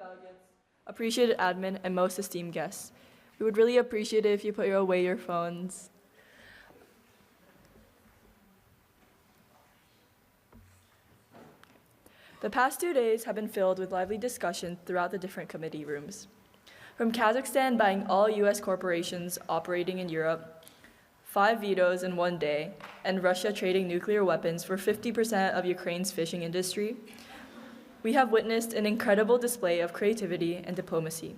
delegates, appreciated admin, and most esteemed guests. We would really appreciate it if you put away your phones. The past 2 days have been filled with lively discussion throughout the different committee rooms. From Kazakhstan buying all U.S. corporations operating in Europe, 5 vetoes in 1 day, and Russia trading nuclear weapons for 50% of Ukraine's fishing industry, we have witnessed an incredible display of creativity and diplomacy.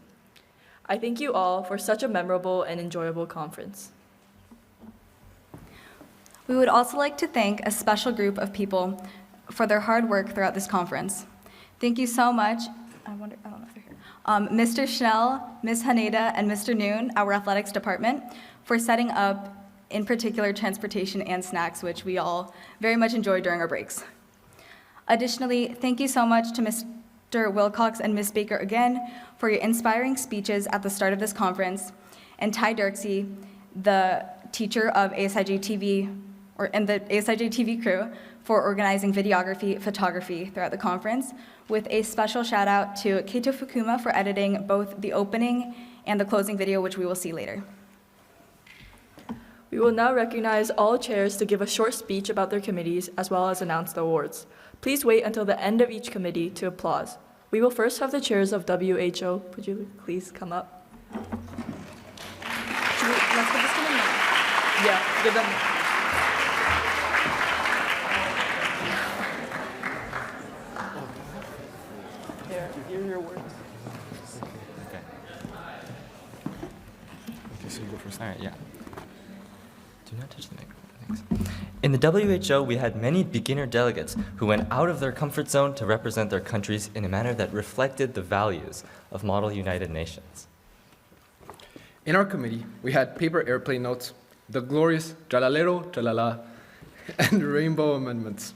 I thank you all for such a memorable and enjoyable conference. We would also like to thank a special group of people for their hard work throughout this conference. Thank you so much. I don't know if they're here. Mr. Schnell, Ms. Haneda, and Mr. Noon, our athletics department, for setting up, in particular, transportation and snacks, which we all very much enjoyed during our breaks. Additionally, thank you so much to Mr. Wilcox and Ms. Baker again for your inspiring speeches at the start of this conference, and Ty Dirksey, the teacher of ASIJ TV, and the ASIJ TV crew, for organizing videography, photography throughout the conference, with a special shout out to Keito Fukuma for editing both the opening and the closing video, which we will see later. We will now recognize all chairs to give a short speech about their committees as well as announce the awards. Please wait until the end of each committee to applause. We will first have the chairs of WHO. Could you please come up? Let's give this to them now. Yeah, give them. Here are your words. Okay. Okay, so you go first. All right, yeah. Do not touch the microphone. Thanks. In the WHO, we had many beginner delegates who went out of their comfort zone to represent their countries in a manner that reflected the values of Model United Nations. In our committee, we had paper airplane notes, the glorious Jalalero, Jalala, and rainbow amendments.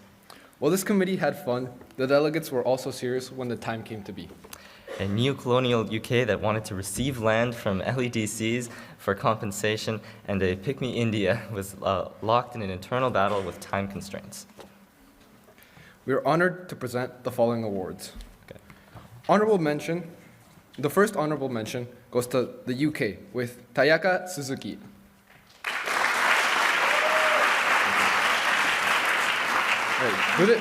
While this committee had fun, the delegates were also serious when the time came to be. A neo-colonial UK that wanted to receive land from LEDCs for compensation, and a Pick-me India was locked in an internal battle with time constraints. We are honored to present the following awards. Okay. Honorable mention, the first honorable mention goes to the UK with Tayaka Suzuki. Okay.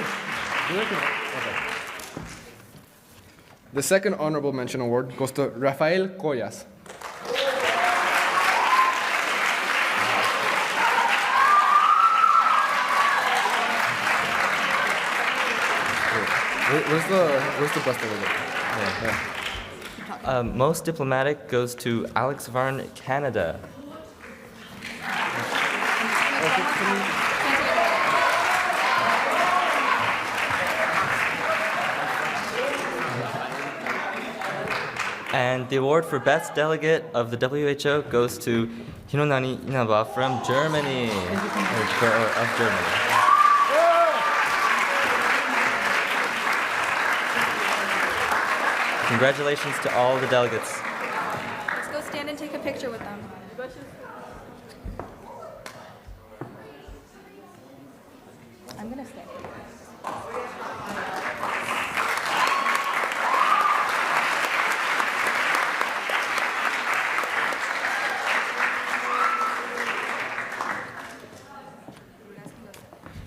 The second honorable mention award goes to Rafael Collas. Where's the best award? Yeah. Most diplomatic goes to Alex Varn, Canada. And the award for Best Delegate of the WHO goes to Hinonani Inaba from Germany, of Germany. Congratulations to all the delegates. Let's go stand and take a picture with them. I'm gonna stay.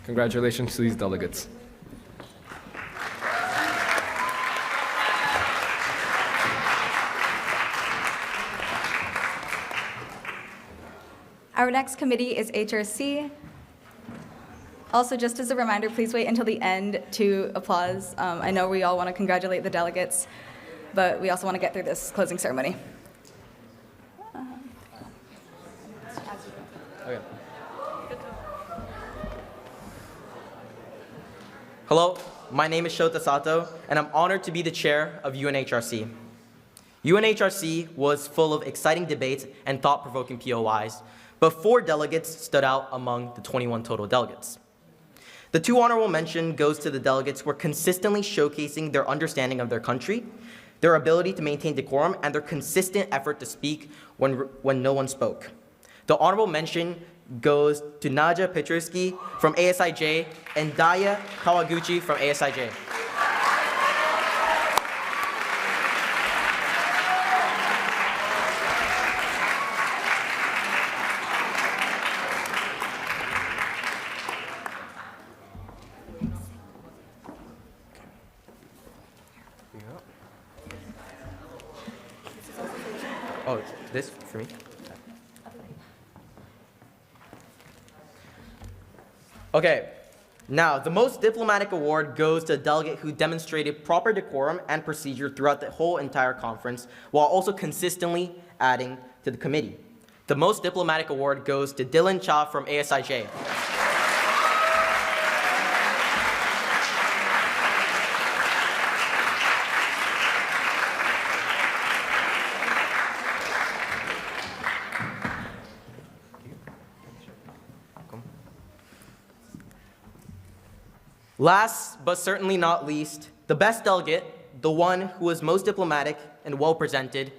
Congratulations to these delegates. Our next committee is HRC. Also, just as a reminder, please wait until the end to applause. I know we all want to congratulate the delegates, but we also want to get through this closing ceremony. Okay. Hello, my name is Shota Sato, and I'm honored to be the chair of UNHRC. UNHRC was full of exciting debates and thought-provoking POIs, but 4 delegates stood out among the 21 total delegates. The 2 honorable mention goes to the delegates who are consistently showcasing their understanding of their country, their ability to maintain decorum, and their consistent effort to speak when no one spoke. The honorable mention goes to Nadja Petruski from ASIJ and Daya Kawaguchi from ASIJ. Oh, this for me? Okay, now the most diplomatic award goes to a delegate who demonstrated proper decorum and procedure throughout the whole entire conference while also consistently adding to the committee. The most diplomatic award goes to Dylan Cha from ASIJ. Last, but certainly not least, the best delegate, the one who was most diplomatic and well-presented,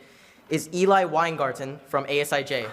is Eli Weingarten from ASIJ.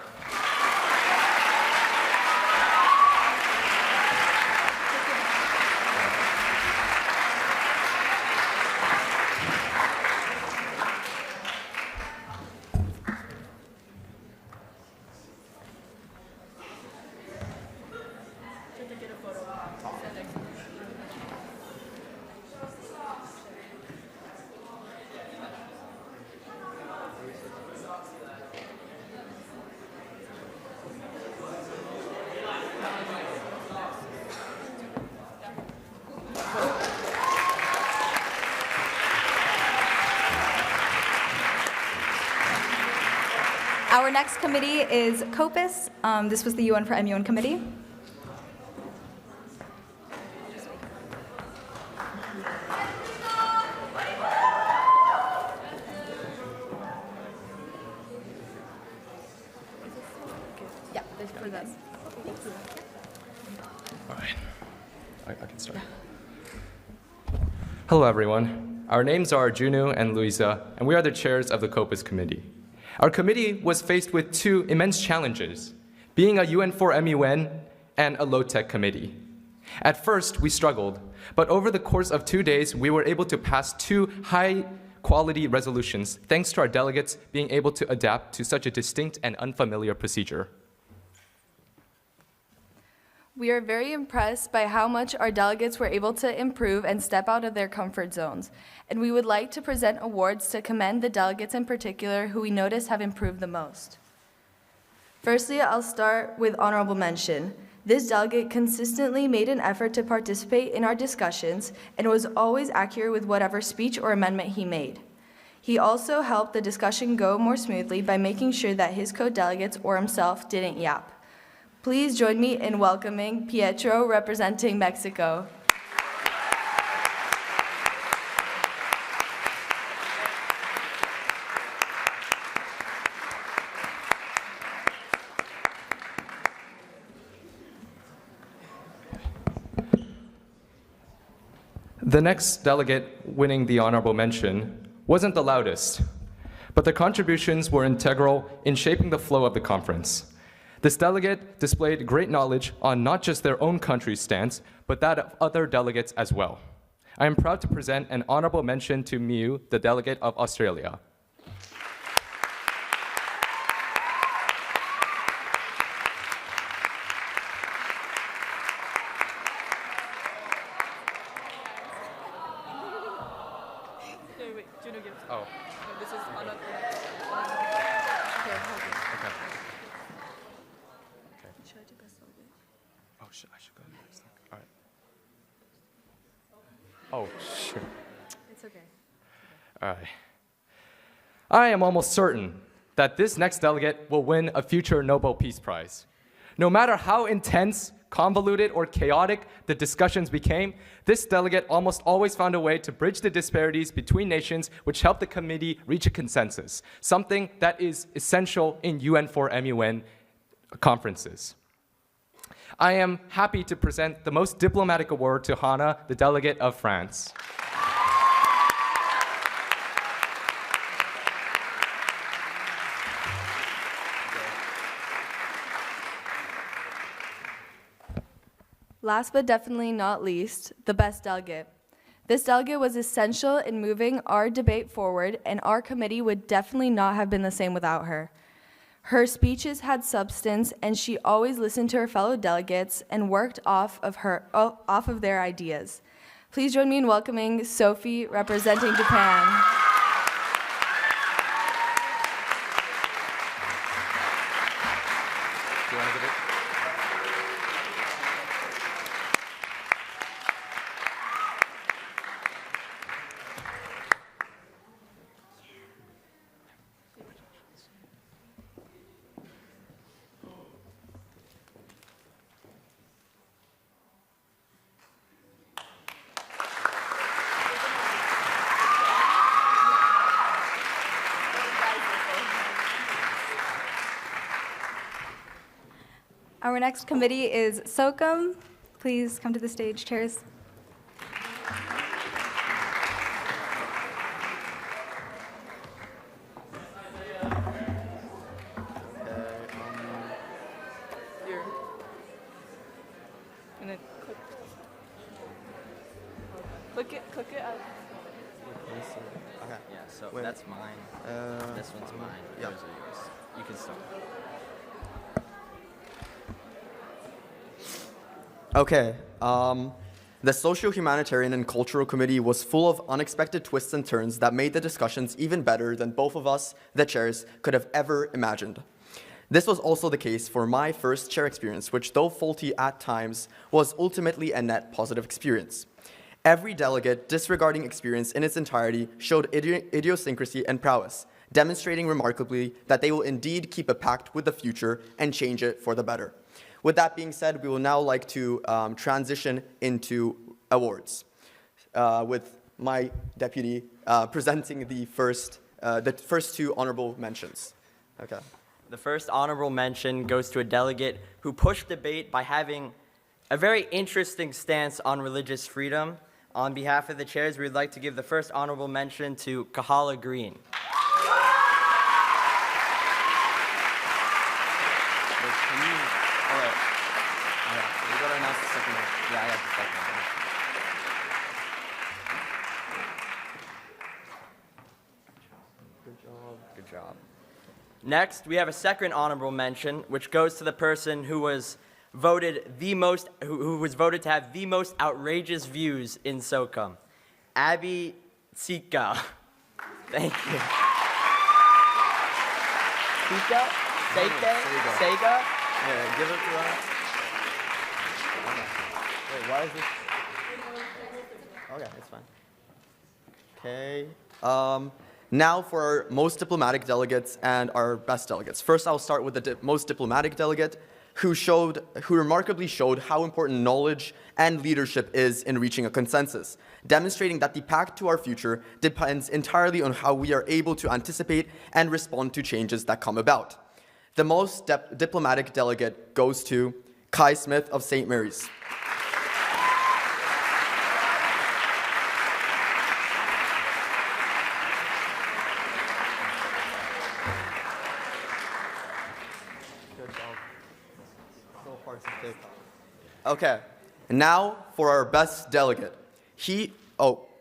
Our next committee is COPUOS. This was the UN for MUN committee. Yeah, this for this. All right, I can start. Hello, everyone. Our names are Junu and Luisa, and we are the chairs of the COPUOS committee. Our committee was faced with two immense challenges, being a UN4MUN and a low-tech committee. At first, we struggled, but over the course of 2 days, we were able to pass 2 high-quality resolutions, thanks to our delegates being able to adapt to such a distinct and unfamiliar procedure. We are very impressed by how much our delegates were able to improve and step out of their comfort zones, and we would like to present awards to commend the delegates in particular who we notice have improved the most. Firstly, I'll start with honorable mention. This delegate consistently made an effort to participate in our discussions and was always accurate with whatever speech or amendment he made. He also helped the discussion go more smoothly by making sure that his co-delegates or himself didn't yap. Please join me in welcoming Pietro representing Mexico. The next delegate winning the honorable mention wasn't the loudest, but their contributions were integral in shaping the flow of the conference. This delegate displayed great knowledge on not just their own country's stance, but that of other delegates as well. I am proud to present an honorable mention to Miu, the delegate of Australia. Wait, Juno gives. Oh, This is on a... Should I do best delegate? oh shit, I should go next. All right. Oh, shit. It's okay. All right. I am almost certain that this next delegate will win a future Nobel Peace Prize. No matter how intense, convoluted, or chaotic the discussions became, this delegate almost always found a way to bridge the disparities between nations, which helped the committee reach a consensus, something that is essential in UN4MUN conferences. I am happy to present the most diplomatic award to Hannah, the delegate of France. Last but definitely not least, the best delegate. This delegate was essential in moving our debate forward, and our committee would definitely not have been the same without her. Her speeches had substance, and she always listened to her fellow delegates and worked off of their ideas. Please join me in welcoming Sophie representing Japan. Our next committee is SOCHUM. Please come to the stage, chairs. Here. And then click it out. Okay. Yeah, so Wait. that's mine. This one's mine. yeah. Those are yours. You can start. Okay. The Socio-Humanitarian and Cultural Committee was full of unexpected twists and turns that made the discussions even better than both of us, the chairs, could have ever imagined. This was also the case for my first chair experience, which, though faulty at times, was ultimately a net positive experience. Every delegate, disregarding experience in its entirety, showed idiosyncrasy and prowess, demonstrating remarkably that they will indeed keep a pact with the future and change it for the better. With that being said, we will now like to transition into awards, with my deputy presenting the first two honorable mentions. Okay. The first honorable mention goes to a delegate who pushed debate by having a very interesting stance on religious freedom. On behalf of the chairs, we would like to give the first honorable mention to Kahala Green. We gotta announce the second one. Yeah, I got the second one. Good job. Next, we have a second honorable mention, which goes to the person who was voted who was voted to have the most outrageous views in SOCHUM, Abby Sika. Thank you. Sika? Sega? Yeah, give it to us. Wait, why is this? Okay, it's fine. Okay. Now for our most diplomatic delegates and our best delegates. First, I'll start with the most diplomatic delegate, who remarkably showed how important knowledge and leadership is in reaching a consensus, demonstrating that the pact to our future depends entirely on how we are able to anticipate and respond to changes that come about. The most diplomatic delegate goes to Kai Smith of St. Mary's. Okay, now for our best delegate.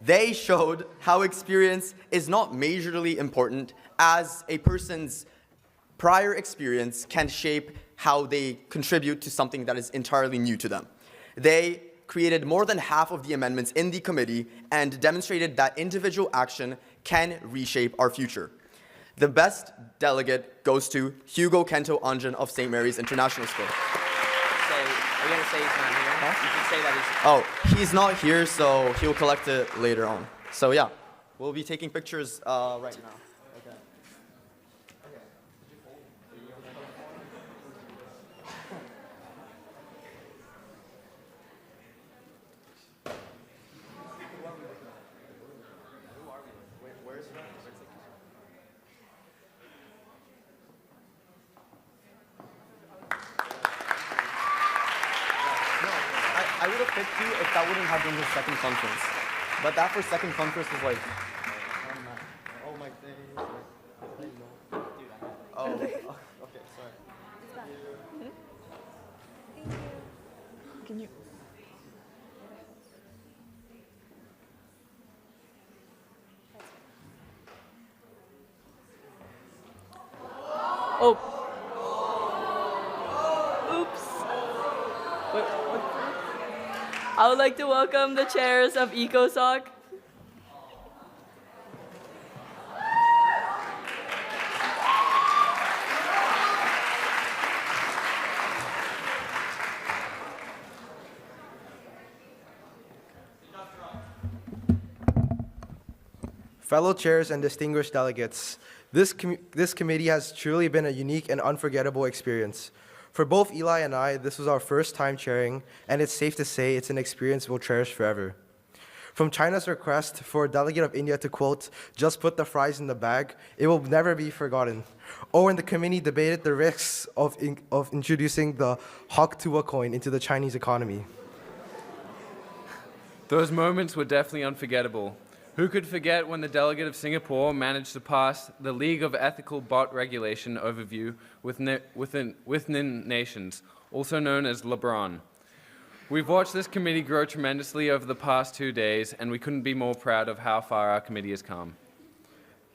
They showed how experience is not majorly important, as a person's prior experience can shape how they contribute to something that is entirely new to them. They created more than half of the amendments in the committee and demonstrated that individual action can reshape our future. The best delegate goes to Hugo Kento Anjan of St. Mary's International School. Are you going to say he's not here? Huh? You should say that he's... Oh, he's not here, so he'll collect it later on. So yeah, we'll be taking pictures right now. Okay. I would have picked you if that wouldn't have been his second conference. But that for second conference was like, oh my days. Oh, okay, sorry. Can you? Oh. Oops. Wait, what? I would like to welcome the chairs of ECOSOC. Fellow chairs and distinguished delegates, this committee has truly been a unique and unforgettable experience. For both Eli and I, this was our first time chairing, and it's safe to say it's an experience we'll cherish forever. From China's request for a delegate of India to, quote, just put the fries in the bag, it will never be forgotten. Or when the committee debated the risks of introducing the Hoktua coin into the Chinese economy. Those moments were definitely unforgettable. Who could forget when the delegate of Singapore managed to pass the League of Ethical Bot Regulation Overview within nations, also known as LeBron. We've watched this committee grow tremendously over the past 2 days, and we couldn't be more proud of how far our committee has come.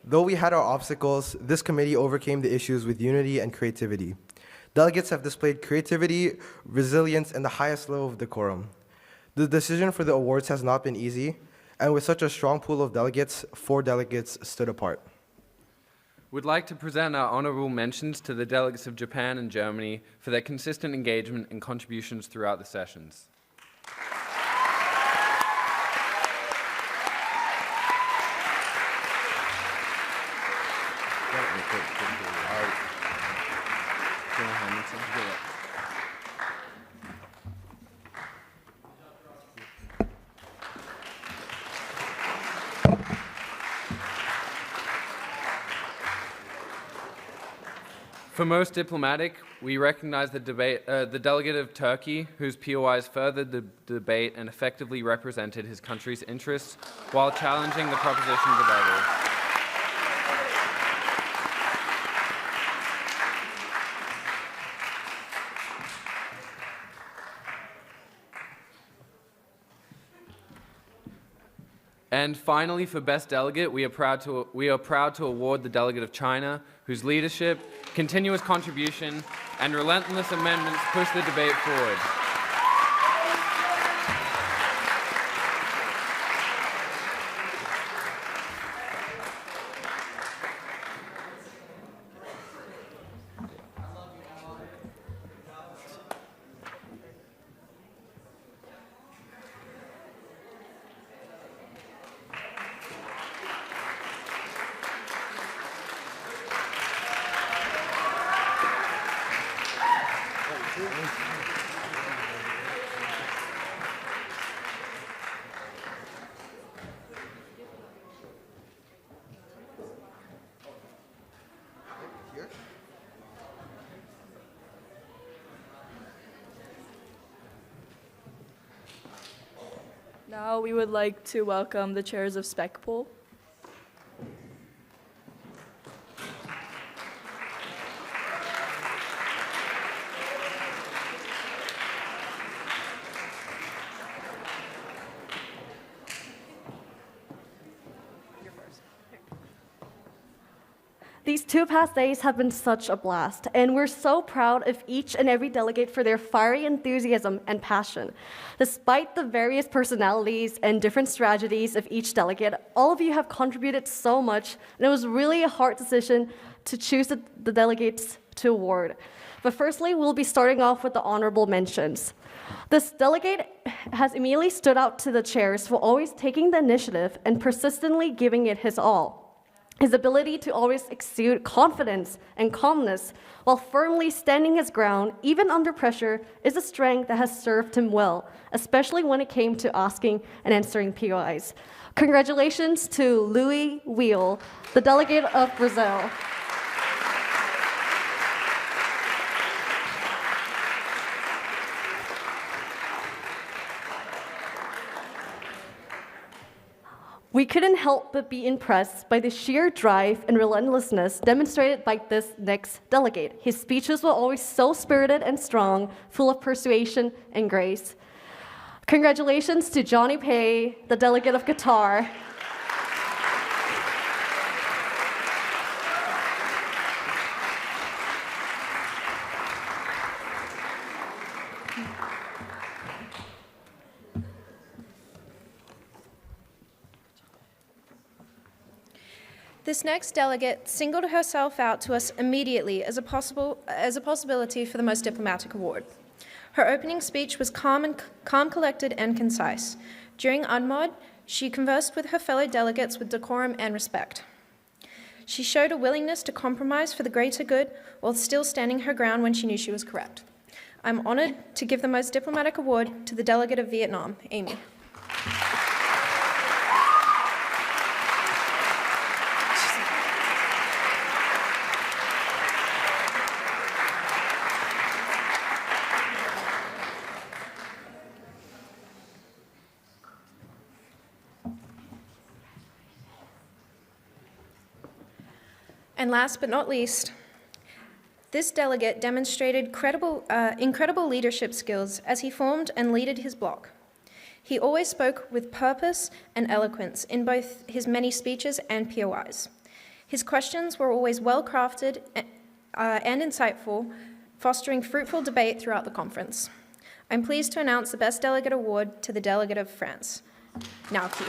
Though we had our obstacles, this committee overcame the issues with unity and creativity. Delegates have displayed creativity, resilience, and the highest level of decorum. The decision for the awards has not been easy, and with such a strong pool of delegates, 4 delegates stood apart. We'd like to present our honorable mentions to the delegates of Japan and Germany for their consistent engagement and contributions throughout the sessions. For most diplomatic, we recognize the delegate of Turkey, whose POIs furthered the debate and effectively represented his country's interests while challenging the propositions of others. And finally, for Best Delegate, we are proud to award the delegate of China, whose leadership, continuous contribution, and relentless amendments push the debate forward. Now we would like to welcome the chairs of SPECPOL. These 2 past days have been such a blast, and we're so proud of each and every delegate for their fiery enthusiasm and passion. Despite the various personalities and different strategies of each delegate, all of you have contributed so much, and it was really a hard decision to choose the delegates to award. But firstly, we'll be starting off with the honorable mentions. This delegate has immediately stood out to the chairs for always taking the initiative and persistently giving it his all. His ability to always exude confidence and calmness while firmly standing his ground, even under pressure, is a strength that has served him well, especially when it came to asking and answering POIs. Congratulations to Louis Wheel, the delegate of Brazil. We couldn't help but be impressed by the sheer drive and relentlessness demonstrated by this next delegate. His speeches were always so spirited and strong, full of persuasion and grace. Congratulations to Johnny Pay, the delegate of Qatar. This next delegate singled herself out to us immediately as a possibility for the Most Diplomatic Award. Her opening speech was calm, collected, and concise. During UNMOD, she conversed with her fellow delegates with decorum and respect. She showed a willingness to compromise for the greater good while still standing her ground when she knew she was correct. I'm honored to give the Most Diplomatic Award to the delegate of Vietnam, Amy. And last but not least, this delegate demonstrated incredible leadership skills as he formed and leaded his bloc. He always spoke with purpose and eloquence in both his many speeches and POIs. His questions were always well-crafted and insightful, fostering fruitful debate throughout the conference. I'm pleased to announce the Best Delegate Award to the Delegate of France, Nauki.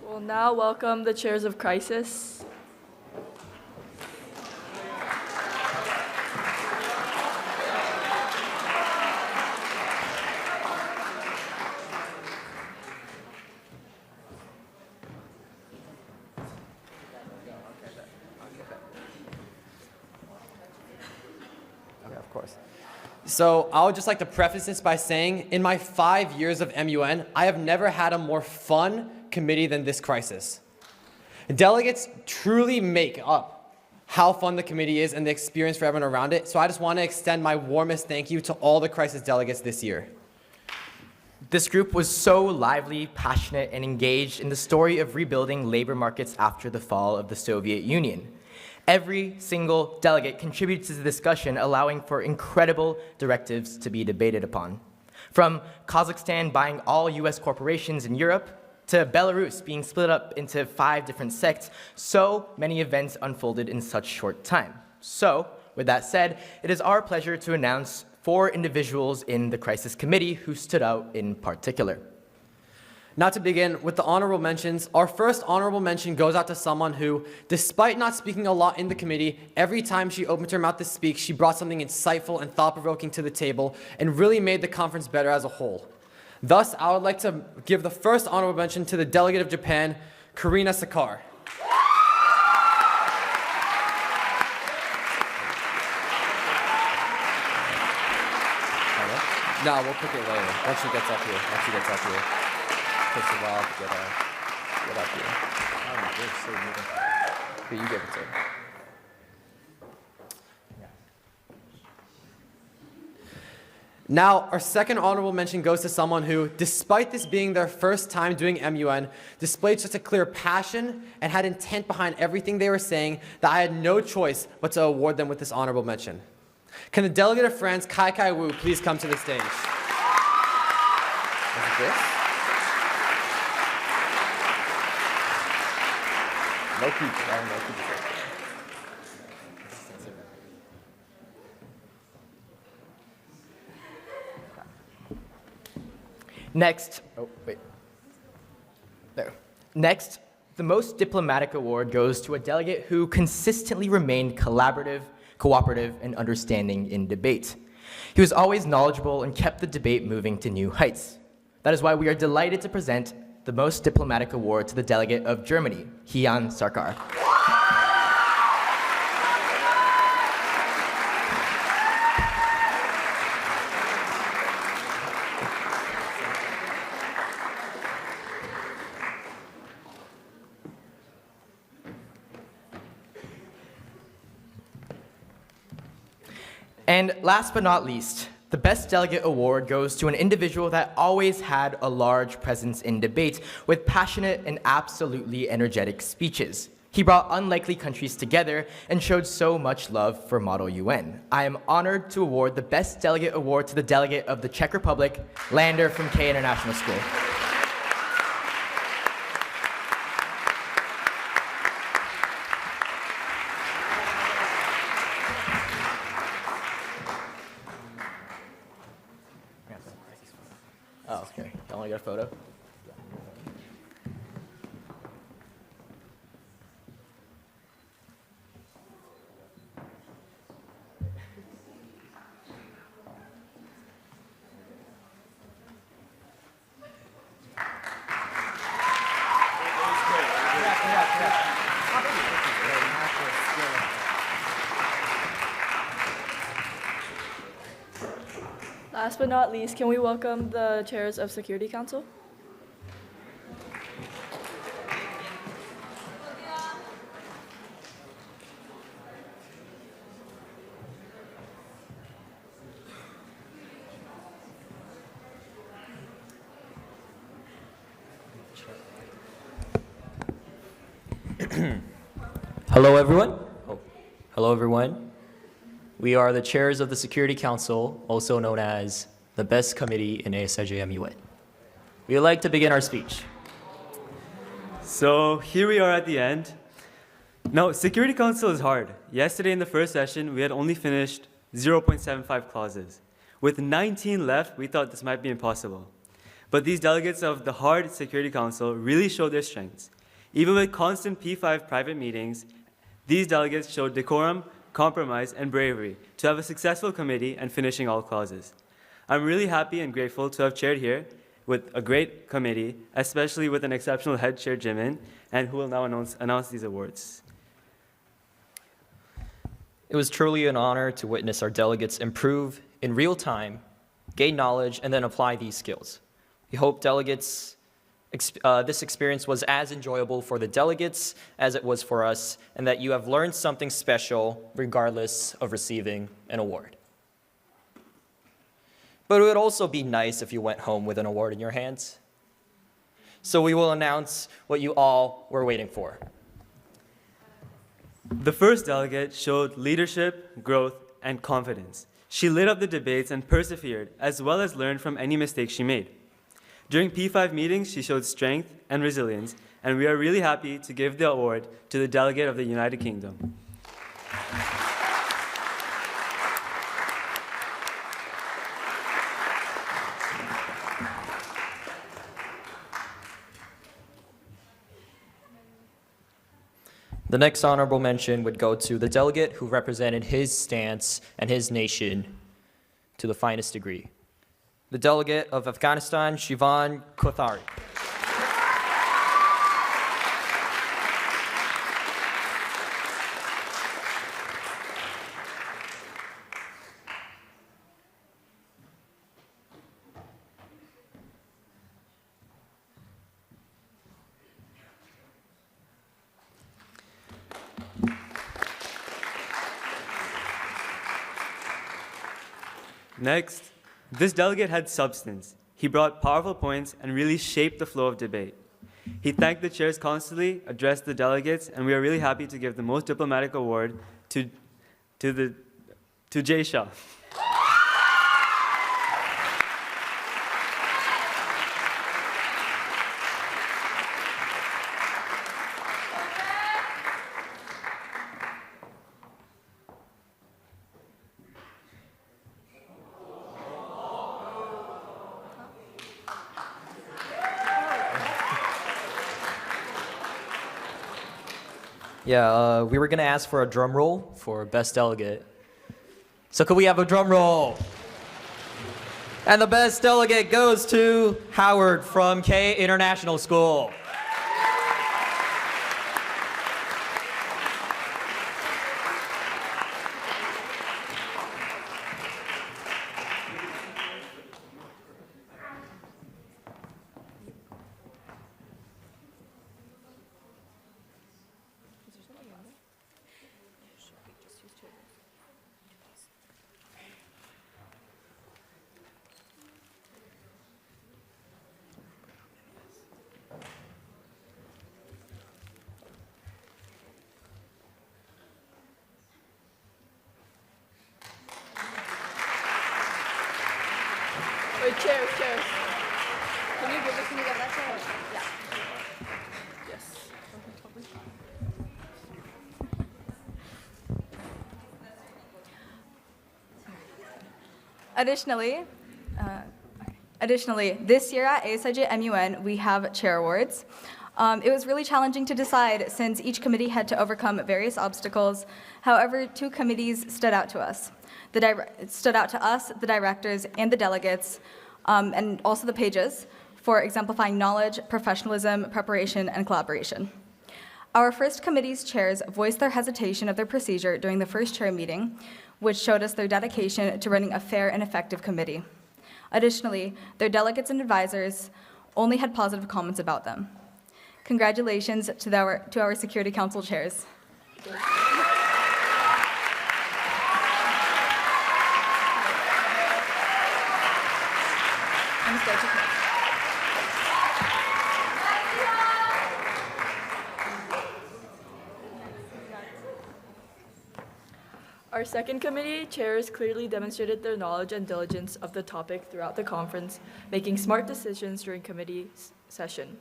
We'll now welcome the chairs of crisis. Okay, of course. So I would just like to preface this by saying, in my 5 years of MUN, I have never had a more fun committee than this crisis. Delegates truly make up how fun the committee is and the experience for everyone around it. So I just want to extend my warmest thank you to all the crisis delegates this year. This group was so lively, passionate, and engaged in the story of rebuilding labor markets after the fall of the Soviet Union. Every single delegate contributed to the discussion, allowing for incredible directives to be debated upon. From Kazakhstan buying all US corporations in Europe, to Belarus being split up into 5 different sects, so many events unfolded in such short time. So, with that said, it is our pleasure to announce 4 individuals in the Crisis Committee who stood out in particular. Now to begin with the honorable mentions, our first honorable mention goes out to someone who, despite not speaking a lot in the committee, every time she opened her mouth to speak, she brought something insightful and thought-provoking to the table and really made the conference better as a whole. Thus, I would like to give the first honorable mention to the delegate of Japan, Karina Sakar. No, we'll pick it later, once she gets up here. Takes a while to get up here. Oh, good, so good. But you give it to her. Now, our second honorable mention goes to someone who, despite this being their first time doing MUN, displayed such a clear passion and had intent behind everything they were saying that I had no choice but to award them with this honorable mention. Can the delegate of France, Kai Kai Wu, please come to the stage? Is it this? No peeps, no peeps. Next, Next, the most diplomatic award goes to a delegate who consistently remained collaborative, cooperative, and understanding in debate. He was always knowledgeable and kept the debate moving to new heights. That is why we are delighted to present the most diplomatic award to the delegate of Germany, Hian Sarkar. And last but not least, the Best Delegate Award goes to an individual that always had a large presence in debate with passionate and absolutely energetic speeches. He brought unlikely countries together and showed so much love for Model UN. I am honored to award the Best Delegate Award to the delegate of the Czech Republic, Lander from K International School. Oh, okay. Don't want to get a photo? Last but not least, can we welcome the chairs of Security Council? Hello, everyone. Hello, everyone. We are the chairs of the Security Council, also known as the best committee in ASIJMUN. We would like to begin our speech. So here we are at the end. Now, Security Council is hard. Yesterday in the first session, we had only finished 0.75 clauses. With 19 left, we thought this might be impossible. But these delegates of the hard Security Council really showed their strengths. Even with constant P5 private meetings, these delegates showed decorum, compromise, and bravery to have a successful committee and finishing all clauses. I'm really happy and grateful to have chaired here with a great committee, especially with an exceptional head chair, Jimin, and who will now announce these awards. It was truly an honor to witness our delegates improve in real time, gain knowledge, and then apply these skills. We hope delegates this experience was as enjoyable for the delegates as it was for us, and that you have learned something special regardless of receiving an award. But it would also be nice if you went home with an award in your hands. So we will announce what you all were waiting for. The first delegate showed leadership, growth, and confidence. She lit up the debates and persevered, as well as learned from any mistakes she made. During P5 meetings, she showed strength and resilience, and we are really happy to give the award to the delegate of the United Kingdom. The next honorable mention would go to the delegate who represented his stance and his nation to the finest degree. The delegate of Afghanistan, Shivan Kothari. Next, this delegate had substance. He brought powerful points and really shaped the flow of debate. He thanked the chairs constantly, addressed the delegates, and we are really happy to give the most diplomatic award to Jay Shah. Yeah, we were gonna ask for a drum roll for best delegate. So could we have a drum roll? And the best delegate goes to Howard from K International School. Wait, chairs. Can you give that chair? Yeah. Yes. Additionally, this year at ASIJMUN, we have chair awards. It was really challenging to decide since each committee had to overcome various obstacles. However, two committees stood out to us. The directors and the delegates, and also the pages, for exemplifying knowledge, professionalism, preparation, and collaboration. Our first committee's chairs voiced their hesitation of their procedure during the first chair meeting, which showed us their dedication to running a fair and effective committee. Additionally, their delegates and advisors only had positive comments about them. Congratulations to our Security Council chairs. Our second committee chairs clearly demonstrated their knowledge and diligence of the topic throughout the conference, making smart decisions during committee session.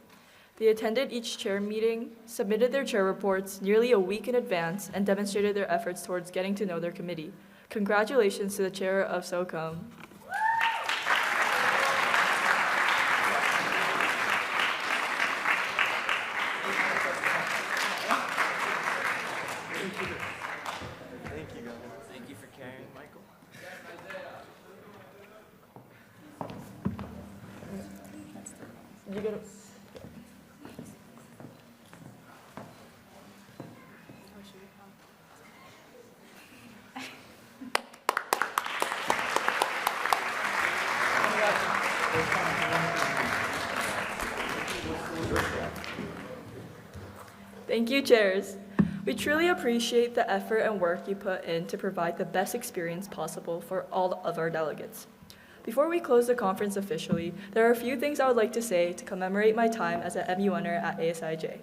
They attended each chair meeting, submitted their chair reports nearly a week in advance, and demonstrated their efforts towards getting to know their committee. Congratulations to the chair of SOCHUM. Thank you for carrying, Michael. You gotta. Thank you, chairs. We truly appreciate the effort and work you put in to provide the best experience possible for all of our delegates. Before we close the conference officially, there are a few things I would like to say to commemorate my time as an MUNer at ASIJ.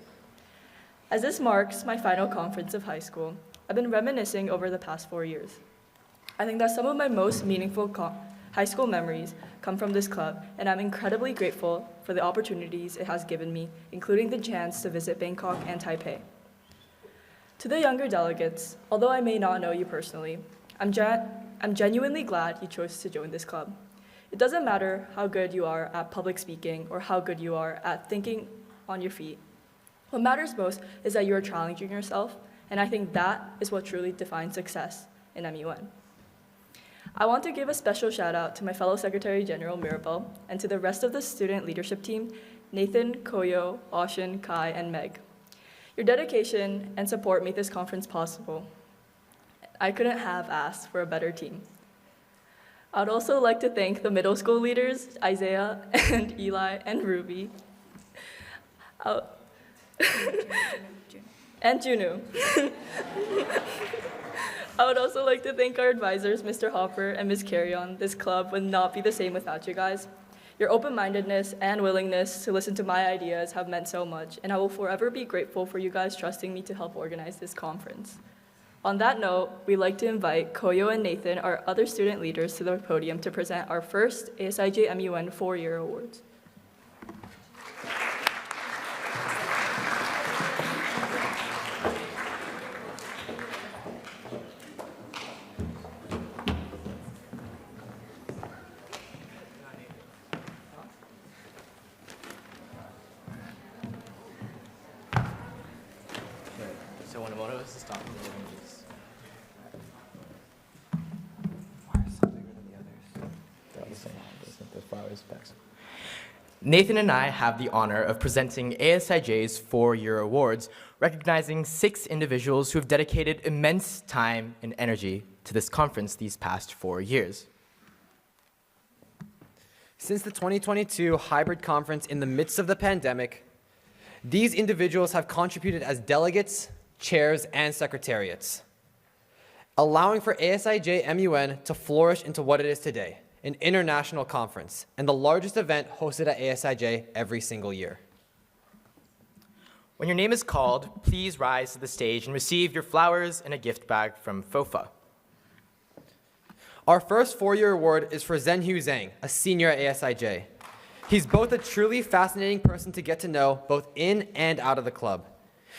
As this marks my final conference of high school, I've been reminiscing over the past 4 years. I think that some of my most meaningful high school memories come from this club, and I'm incredibly grateful for the opportunities it has given me, including the chance to visit Bangkok and Taipei. To the younger delegates, although I may not know you personally, I'm genuinely glad you chose to join this club. It doesn't matter how good you are at public speaking or how good you are at thinking on your feet. What matters most is that you are challenging yourself, and I think that is what truly defines success in MUN. I want to give a special shout out to my fellow Secretary General Mirabel and to the rest of the student leadership team, Nathan, Koyo, Oshin, Kai, and Meg. Your dedication and support made this conference possible. I couldn't have asked for a better team. I'd also like to thank the middle school leaders, Isaiah and Eli and Ruby, and Junu. I would also like to thank our advisors, Mr. Hopper and Ms. Carrion. This club would not be the same without you guys. Your open-mindedness and willingness to listen to my ideas have meant so much, and I will forever be grateful for you guys trusting me to help organize this conference. On that note, we'd like to invite Koyo and Nathan, our other student leaders, to the podium to present our first ASIJ MUN 4-year awards. So when one of us is talking, then we just... Nathan and I have the honor of presenting ASIJ's 4-year awards, recognizing 6 individuals who have dedicated immense time and energy to this conference these past 4 years. Since the 2022 hybrid conference in the midst of the pandemic, these individuals have contributed as delegates, chairs, and secretariats, allowing for ASIJ MUN to flourish into what it is today, an international conference, and the largest event hosted at ASIJ every single year. When your name is called, please rise to the stage and receive your flowers and a gift bag from FOFA. Our first 4-year award is for Zhenhu Zhang, a senior at ASIJ. He's both a truly fascinating person to get to know, both in and out of the club.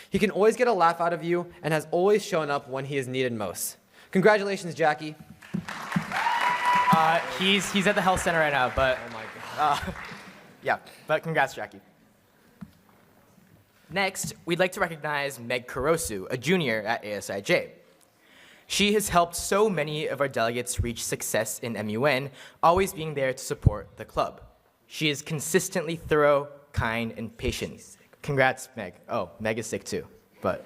He can always get a laugh out of you and has always shown up when he is needed most. Congratulations, Jackie. He's at the health center right now, but oh my God. Yeah, but congrats, Jackie. Next, we'd like to recognize Meg Kurosu, a junior at ASIJ. She has helped so many of our delegates reach success in MUN, always being there to support the club. She is consistently thorough, kind, and patient. Congrats, Meg. Oh, Meg is sick too. but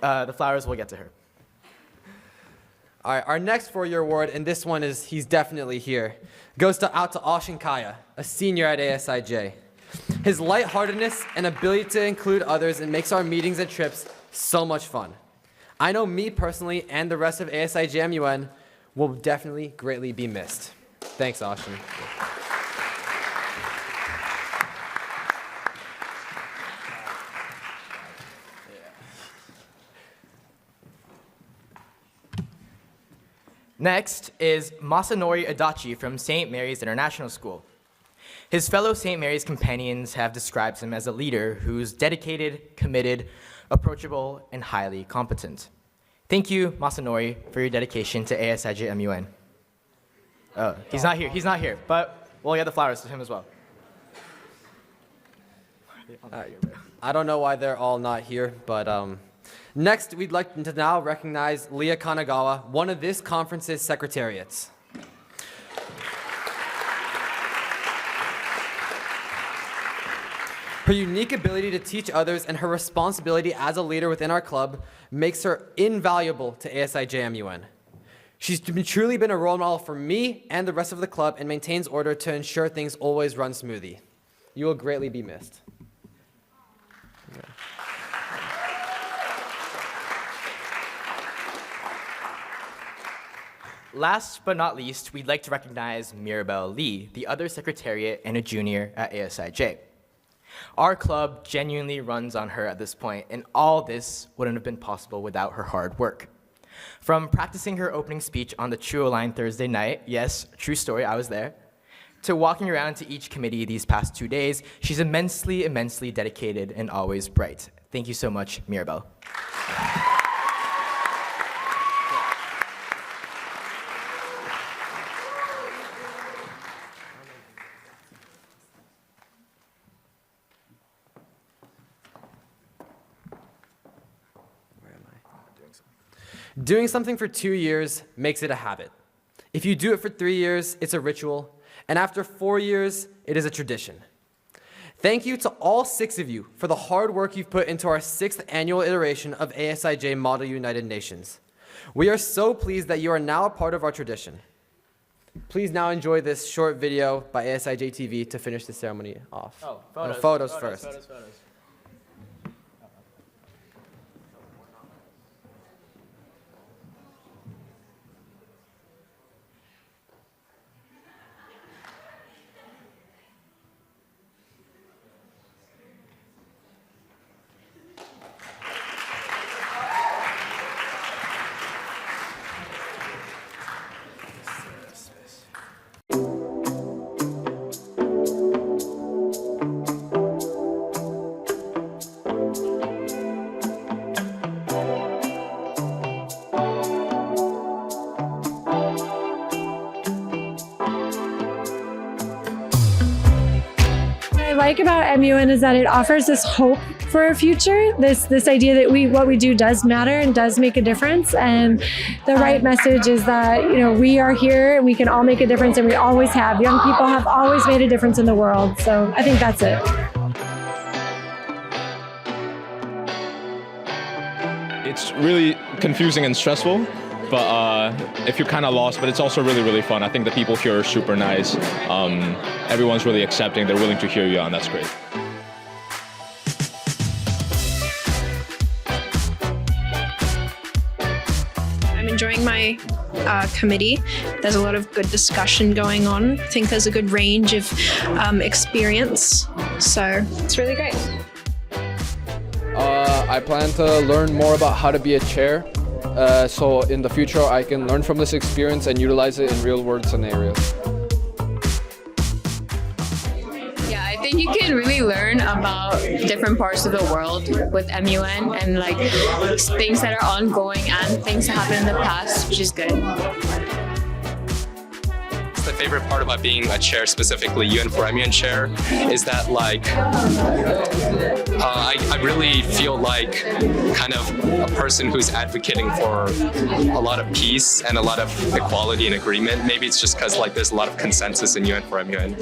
the flowers will get to her. All right, our next four-year award, and this one is, he's definitely here, goes out to Ashin Kaya, a senior at ASIJ. His lightheartedness and ability to include others and makes our meetings and trips so much fun. I know me personally and the rest of ASIJMUN will definitely greatly be missed. Thanks, Ashin. Next is Masanori Adachi from St. Mary's International School. His fellow St. Mary's companions have described him as a leader who's dedicated, committed, approachable, and highly competent. Thank you, Masanori, for your dedication to ASIJMUN. He's not here, but we'll get the flowers to him as well. I don't know why they're all not here, but next we'd like to now recognize Leah Kanagawa, one of this conference's secretariats. Her unique ability to teach others and her responsibility as a leader within our club makes her invaluable to ASIJMUN. She's truly been a role model for me and the rest of the club and maintains order to ensure things always run smoothly. You will greatly be missed. Last but not least, we'd like to recognize Mirabelle Lee, the other secretariat and a junior at ASIJ. Our club genuinely runs on her at this point, and all this wouldn't have been possible without her hard work. From practicing her opening speech on the Chuo line Thursday night, yes, true story, I was there, to walking around to each committee these past 2 days, she's immensely, immensely dedicated and always bright. Thank you so much, Mirabelle. Doing something for 2 years makes it a habit. If you do it for 3 years, it's a ritual. And after 4 years, it is a tradition. Thank you to all 6 of you for the hard work you've put into our 6th annual iteration of ASIJ Model United Nations. We are so pleased that you are now a part of our tradition. Please now enjoy this short video by ASIJ TV to finish the ceremony off. Oh, photos first. Photos. Like about MUN is that it offers this hope for a future, this idea that what we do does matter and does make a difference. And the right message is that, we are here and we can all make a difference, and we always have. Young people have always made a difference in the world. So I think that's it. It's really confusing and stressful, but if you're kind of lost, but it's also really, really fun. I think the people here are super nice. Everyone's really accepting. They're willing to hear you out, and that's great. I'm enjoying my committee. There's a lot of good discussion going on. I think there's a good range of experience, so it's really great. I plan to learn more about how to be a chair, so in the future I can learn from this experience and utilize it in real-world scenarios. Yeah, I think you can really learn about different parts of the world with MUN and like things that are ongoing and things that happened in the past, which is good. The favorite part about being a chair, specifically UN for MUN chair, is that I really feel like kind of a person who's advocating for a lot of peace and a lot of equality and agreement. Maybe it's just because there's a lot of consensus in UN for MUN.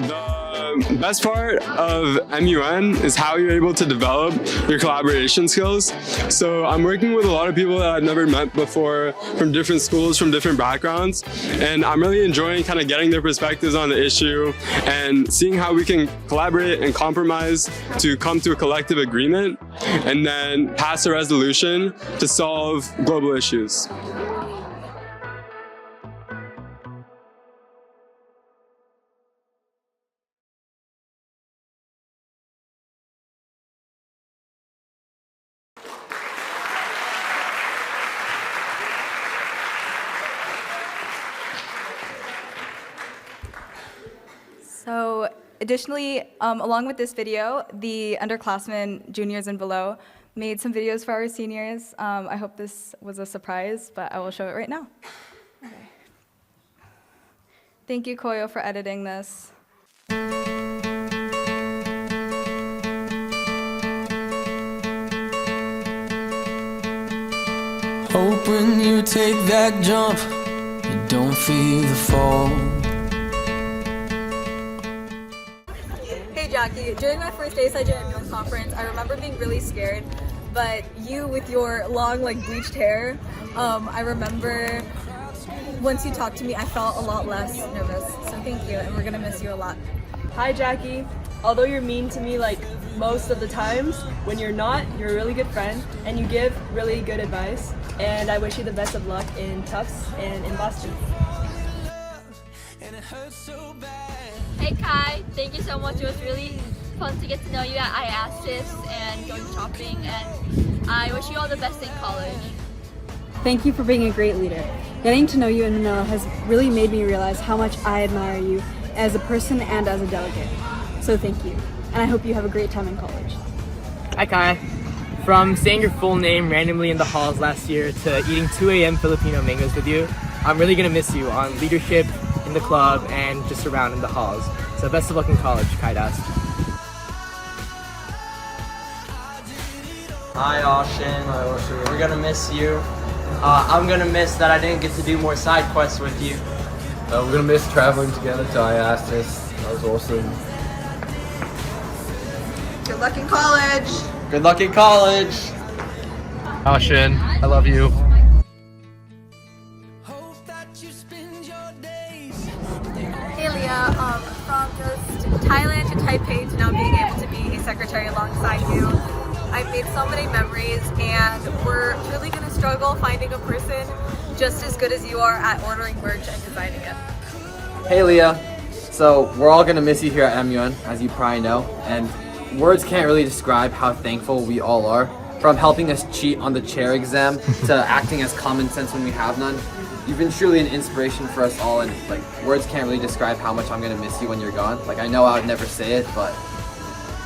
The The best part of MUN is how you're able to develop your collaboration skills. So I'm working with a lot of people that I've never met before from different schools, from different backgrounds, and I'm really enjoying kind of getting their perspectives on the issue and seeing how we can collaborate and compromise to come to a collective agreement and then pass a resolution to solve global issues. So additionally, along with this video, the underclassmen, juniors and below, made some videos for our seniors. I hope this was a surprise, but I will show it right now. Okay. Thank you, Koyo, for editing this. Hope when you take that jump, you don't feel the fall. Hey Jackie, during my first ASIJMUN conference, I remember being really scared, but you with your long bleached hair, I remember once you talked to me, I felt a lot less nervous. So thank you, and we're gonna miss you a lot. Hi Jackie. Although you're mean to me most of the times, when you're not, you're a really good friend and you give really good advice. And I wish you the best of luck in Tufts and in Boston. Hey Kai, thank you so much. It was really fun to get to know you at IASIS and going shopping, and I wish you all the best in college. Thank you for being a great leader. Getting to know you in Manila has really made me realize how much I admire you as a person and as a delegate. So thank you, and I hope you have a great time in college. Hi Kai. From saying your full name randomly in the halls last year to eating 2 a.m. Filipino mangoes with you, I'm really gonna miss you on leadership, in the club, and just around in the halls. So best of luck in college, Kaidas. Hi, Austin. We're gonna miss you. I'm gonna miss that I didn't get to do more side quests with you. We're gonna miss traveling together to IASIS. That was awesome. Good luck in college. Good luck in college. Austin, I love you. Hey Leah, from just Thailand to Taipei to now being able to be a secretary alongside you, I've made so many memories, and we're really going to struggle finding a person just as good as you are at ordering merch and designing it. Hey Leah, so we're all gonna miss you here at MUN, as you probably know, and words can't really describe how thankful we all are. From helping us cheat on the chair exam to acting as common sense when we have none. You've been truly an inspiration for us all, and words can't really describe how much I'm gonna miss you when you're gone. I know I would never say it, but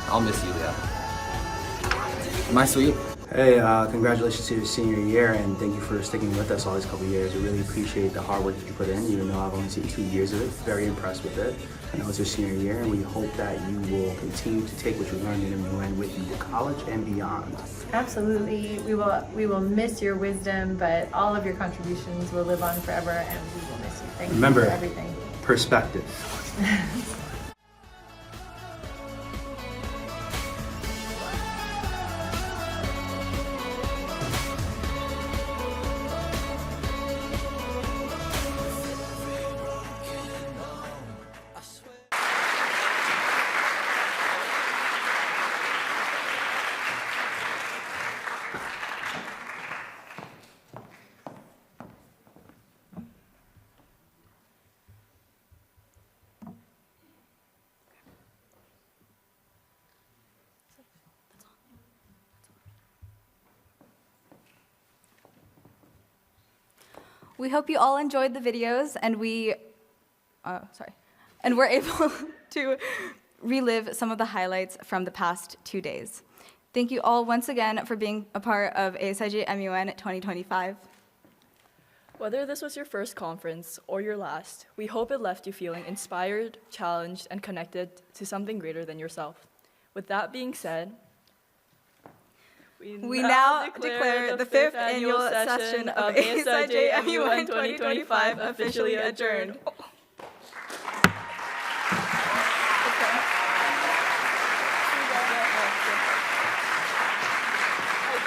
I'll miss you, Leah. Am I sweet? Hey, congratulations to your senior year, and thank you for sticking with us all these couple of years. We really appreciate the hard work that you put in, even though I've only seen 2 years of it. Very impressed with it. I know it's your senior year, and we hope that you will continue to take what you learned in MUN with you to college and beyond. Absolutely. We will miss your wisdom, but all of your contributions will live on forever, and we will miss you. Thank you for everything. Perspective. We hope you all enjoyed the videos, and we're able to relive some of the highlights from the past 2 days. Thank you all once again for being a part of ASIJMUN 2025. Whether this was your first conference or your last, we hope it left you feeling inspired, challenged, and connected to something greater than yourself. With that being said, we now declare the 5th annual session of ASIJMUN 2025 officially adjourned.